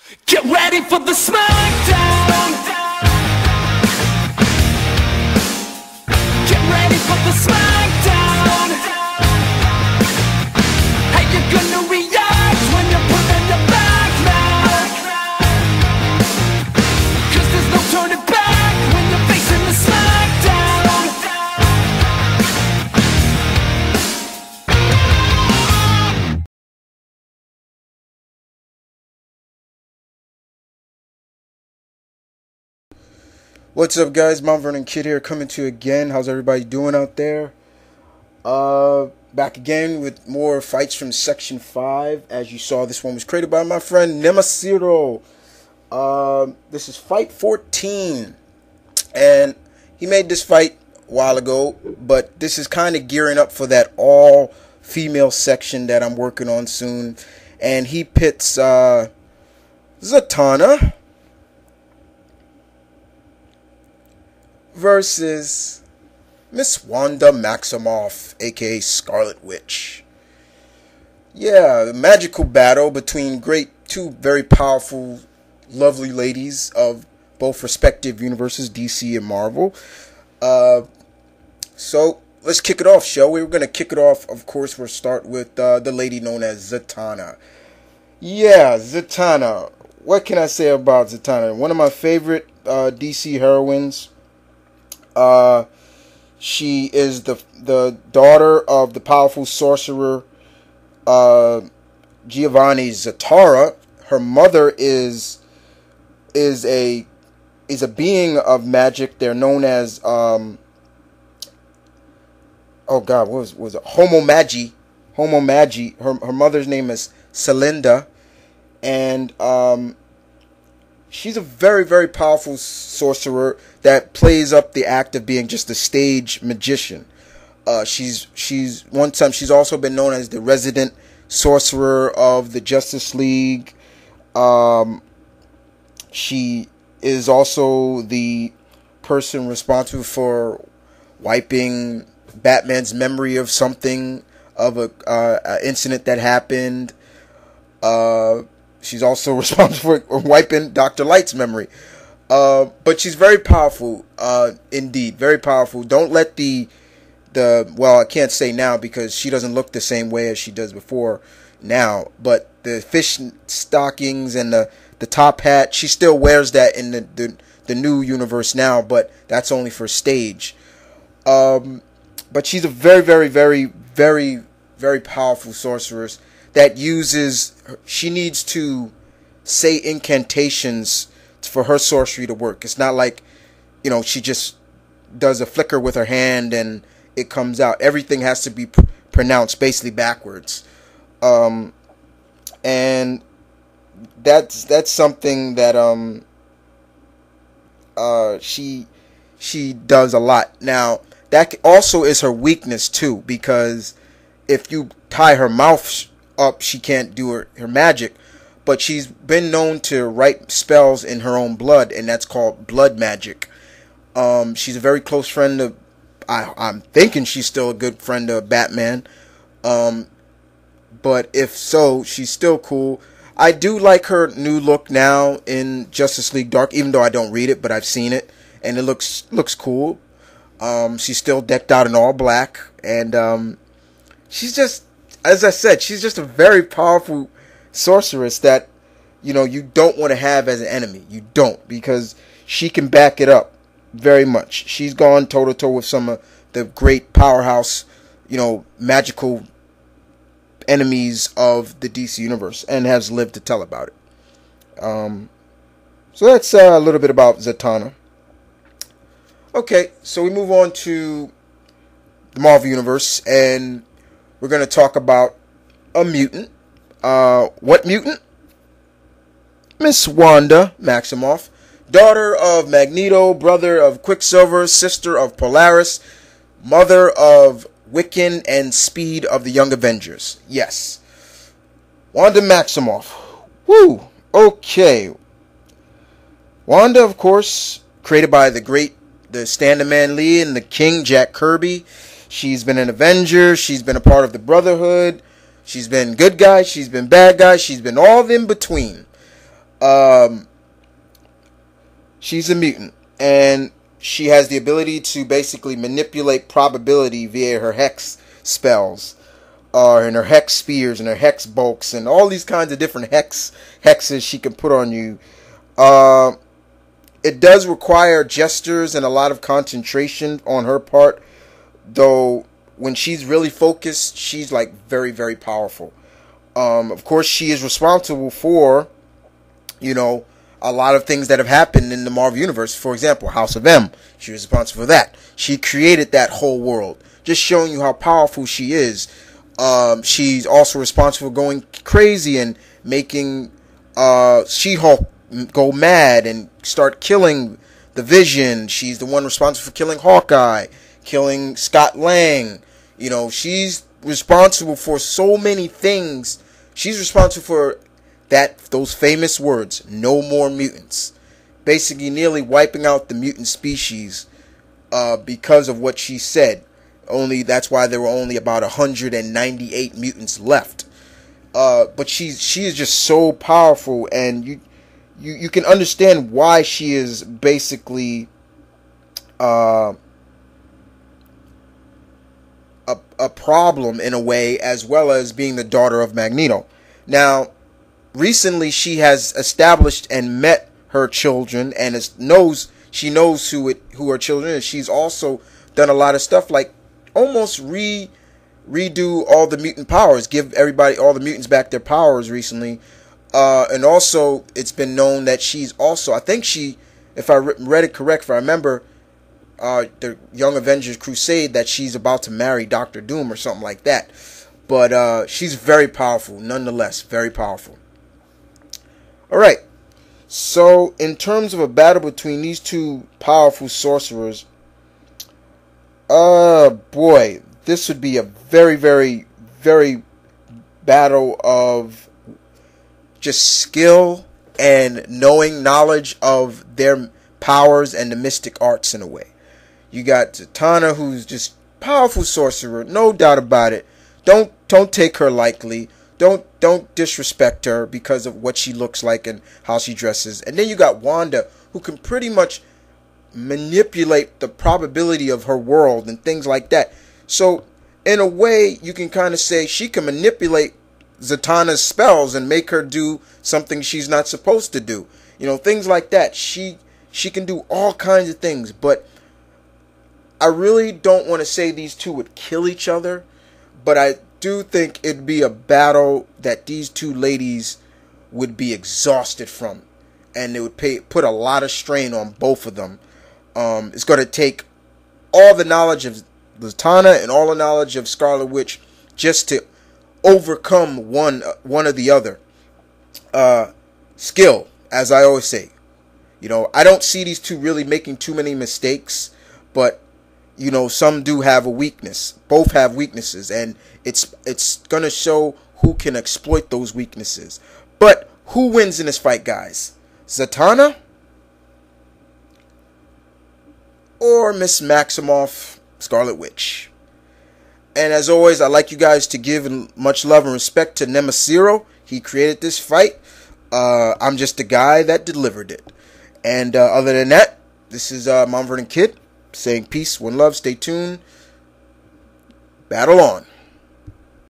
Get ready for the smackdown. Get ready for the smackdown. How you gonna react when you're put on your back now? 'Cause there's no turning back when you're facing the smackdown. What's up, guys? Mount Vernon Kid here, coming to you again. How's everybody doing out there? Back again with more fights from Section 5. As you saw, this one was created by my friend Nymesiszro. This is fight 14. And he made this fight a while ago, but this is kind of gearing up for that all-female section that I'm working on soon. And he pits Zatanna versus Miss Wanda Maximoff, aka Scarlet Witch. Yeah, the magical battle between two very powerful, lovely ladies of both respective universes, DC and Marvel. So let's kick it off, shall we? We're gonna kick it off. Of course, we'll start with the lady known as Zatanna. Yeah, Zatanna. What can I say about Zatanna? One of my favorite DC heroines. She is the daughter of the powerful sorcerer Giovanni Zatanna. Her mother is a being of magic. They're known as oh God, what was it? Homo Magi. Her mother's name is Celinda, and she's a very, very powerful sorcerer that plays up the act of being just a stage magician. She's also been known as the resident sorcerer of the Justice League. She is also the person responsible for wiping Batman's memory of something, of a incident that happened. She's also responsible for wiping Dr. Light's memory. But she's very powerful, indeed, very powerful. Don't let well, I can't say now because she doesn't look the same way as she does before now. But the fish stockings and the top hat, she still wears that in the new universe now, but that's only for stage. But she's a very, very, very, very, very powerful sorceress that she needs to say incantations for her sorcery to work. It's not like, she just does a flicker with her hand and it comes out. Everything has to be pronounced basically backwards. And that's something that she does a lot. Now, that also is her weakness too, because if you tie her mouth up, she can't do her magic. But she's been known to write spells in her own blood, and that's called blood magic. She's a very close friend of, I'm thinking she's still a good friend of Batman. But if so, she's still cool. I do like her new look now in Justice League Dark, even though I don't read it, but I've seen it, and it looks cool. She's still decked out in all black, and she's just, as I said, she's just a very powerful sorceress that, you don't want to have as an enemy. You don't, because she can back it up very much. She's gone toe-to-toe with some of the great powerhouse, magical enemies of the DC universe, and has lived to tell about it. So that's a little bit about Zatanna. Okay, so we move on to the Marvel universe, and we're going to talk about a mutant. What mutant? Miss Wanda Maximoff, daughter of Magneto, brother of Quicksilver, sister of Polaris, mother of Wiccan and Speed of the Young Avengers. Yes. Wanda Maximoff. Woo! Okay. Wanda, of course, created by the Stand-a-Man Lee and the King Jack Kirby. She's been an Avenger. She's been a part of the Brotherhood. She's been good guy. She's been bad guy. She's been all in between. She's a mutant, and she has the ability to basically manipulate probability via her hex spells, and her hex spears and her hex bolts and all these kinds of different hexes she can put on you. It does require gestures and a lot of concentration on her part, though when she's really focused, she's like very, very powerful. Of course, she is responsible for, a lot of things that have happened in the Marvel Universe. For example, House of M. She was responsible for that. She created that whole world. Just showing you how powerful she is. She's also responsible for going crazy and making She-Hulk go mad and start killing the Vision. She's the one responsible for killing Hawkeye, killing Scott Lang. She's responsible for so many things. She's responsible for those famous words, "no more mutants." Basically nearly wiping out the mutant species because of what she said. That's why there were only about 198 mutants left. But she is just so powerful, and you can understand why she is basically a problem in a way, as well as being the daughter of Magneto. Now, recently she has established and met her children, and she knows who her children is. She's also done a lot of stuff like almost redo all the mutant powers, give all the mutants back their powers recently. And also, it's been known that she's also, I think if I read it correct, if I remember, the Young Avengers Crusade, that she's about to marry Doctor Doom or something like that. But she's very powerful, nonetheless, very powerful. Alright, so in terms of a battle between these two powerful sorcerers, boy, this would be a very, very, very battle of just skill and knowledge of their powers and the mystic arts in a way. You got Zatanna, who's just powerful sorcerer, no doubt about it. Don't take her lightly. Don't disrespect her because of what she looks like and how she dresses. And then you got Wanda, who can pretty much manipulate the probability of her world and things like that. So in a way, you can kind of say she can manipulate Zatanna's spells and make her do something she's not supposed to do. Things like that. She can do all kinds of things, but I really don't want to say these two would kill each other, but I do think it'd be a battle that these two ladies would be exhausted from, and it would put a lot of strain on both of them. It's going to take all the knowledge of Zatanna and all the knowledge of Scarlet Witch just to overcome one or the other. Skill, as I always say. I don't see these two really making too many mistakes, but some do have a weakness. Both have weaknesses, and it's gonna show who can exploit those weaknesses. But who wins in this fight, guys? Zatanna or Miss Maximoff, Scarlet Witch? And as always, I'd like you guys to give much love and respect to Nymesiszro. He created this fight. I'm just the guy that delivered it. And other than that, this is M.V.K. saying peace, one love, stay tuned. Battle on.